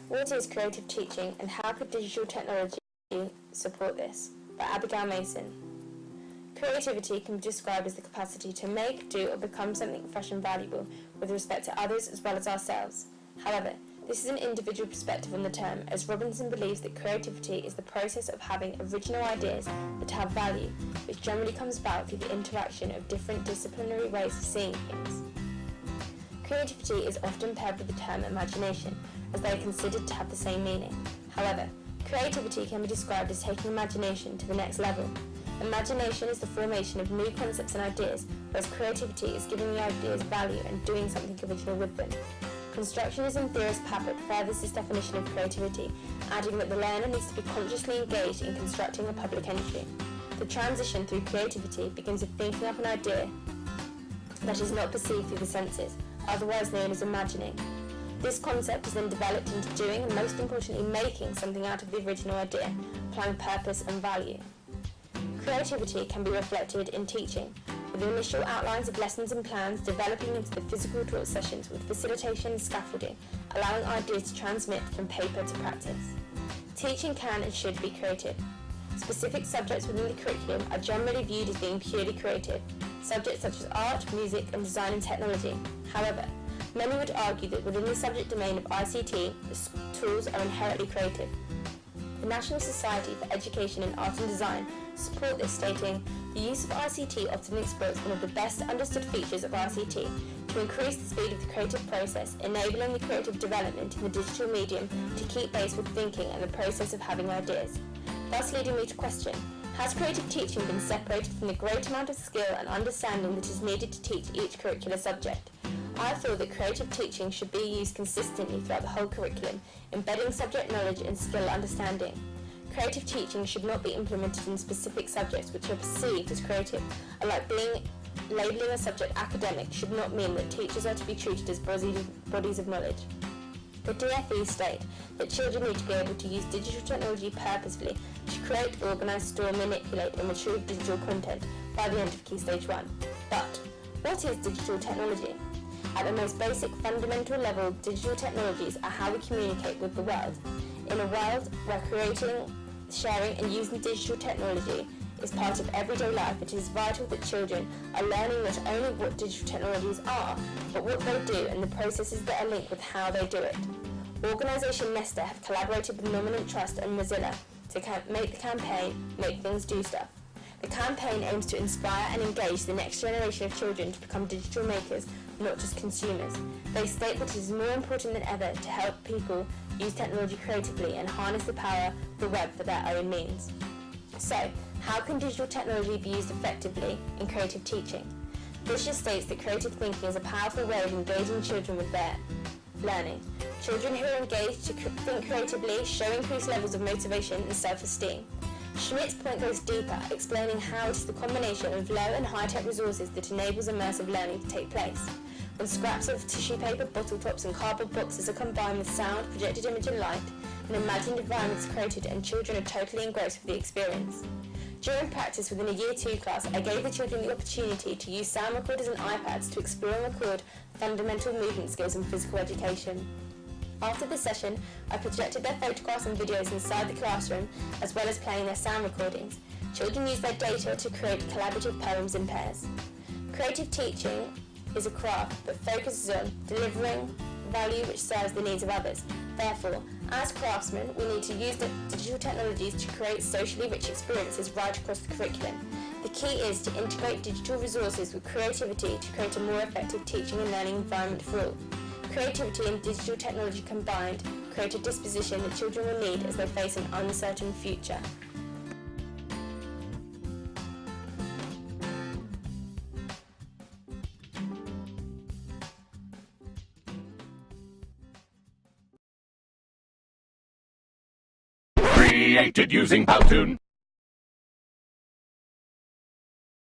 What is creative teaching and how could digital technology support this? By Abigail Mason. Creativity can be described as the capacity to make, do, or become something fresh and valuable with respect to others as well as ourselves. However, this is an individual perspective on the term, as Robinson believes that creativity is the process of having original ideas that have value, which generally comes about through the interaction of different disciplinary ways of seeing things. Creativity is often paired with the term imagination, as they are considered to have the same meaning. However, creativity can be described as taking imagination to the next level. Imagination is the formation of new concepts and ideas, whereas creativity is giving the ideas value and doing something original with them. Constructionism theorist Papert furthers this definition of creativity, adding that the learner needs to be consciously engaged in constructing a public entity. The transition through creativity begins with thinking up an idea that is not perceived through the senses, otherwise known as imagining. This concept is then developed into doing and most importantly making something out of the original idea, applying purpose and value. Creativity can be reflected in teaching, with the initial outlines of lessons and plans developing into the physical taught sessions with facilitation and scaffolding, allowing ideas to transmit from paper to practice. Teaching can and should be creative. Specific subjects within the curriculum are generally viewed as being purely creative, subjects such as art, music, and design and technology. However, many would argue that within the subject domain of ICT, the tools are inherently creative. The National Society for Education in Art and Design support this, stating, "The use of ICT often exploits one of the best understood features of ICT to increase the speed of the creative process, enabling the creative development in the digital medium to keep pace with thinking and the process of having ideas." Thus leading me to question, has creative teaching been separated from the great amount of skill and understanding that is needed to teach each curricular subject? I feel that creative teaching should be used consistently throughout the whole curriculum, embedding subject knowledge and skill understanding. Creative teaching should not be implemented in specific subjects which are perceived as creative, and like labelling a subject academic should not mean that teachers are to be treated as bodies of knowledge. The DFE state that children need to be able to use digital technology purposefully to create, organise, store, manipulate and retrieve digital content by the end of Key Stage 1. But what is digital technology? At the most basic fundamental level, digital technologies are how we communicate with the world. In a world where creating, sharing and using digital technology is part of everyday life, it is vital that children are learning not only what digital technologies are, but what they do and the processes that are linked with how they do it. Organisation Nesta have collaborated with Nominant Trust and Mozilla to make the campaign Make Things Do Stuff. The campaign aims to inspire and engage the next generation of children to become digital makers, not just consumers. They state that it is more important than ever to help people use technology creatively and harness the power of the web for their own means. So, how can digital technology be used effectively in creative teaching? Fisher states that creative thinking is a powerful way of engaging children with their learning. Children who are engaged to think creatively show increased levels of motivation and self-esteem. Schmidt's point goes deeper, explaining how it is the combination of low and high-tech resources that enables immersive learning to take place. When scraps of tissue paper, bottle tops and cardboard boxes are combined with sound, projected image and light, an imagined environment is created and children are totally engrossed with the experience. During practice within a Year 2 class, I gave the children the opportunity to use sound recorders and iPads to explore and record fundamental movement skills and physical education. After the session, I projected their photographs and videos inside the classroom, as well as playing their sound recordings. Children use their data to create collaborative poems in pairs. Creative teaching is a craft that focuses on delivering value which serves the needs of others. Therefore, as craftsmen, we need to use the digital technologies to create socially rich experiences right across the curriculum. The key is to integrate digital resources with creativity to create a more effective teaching and learning environment for all. Creativity and digital technology combined create a disposition that children will need as they face an uncertain future. Created using Powtoon.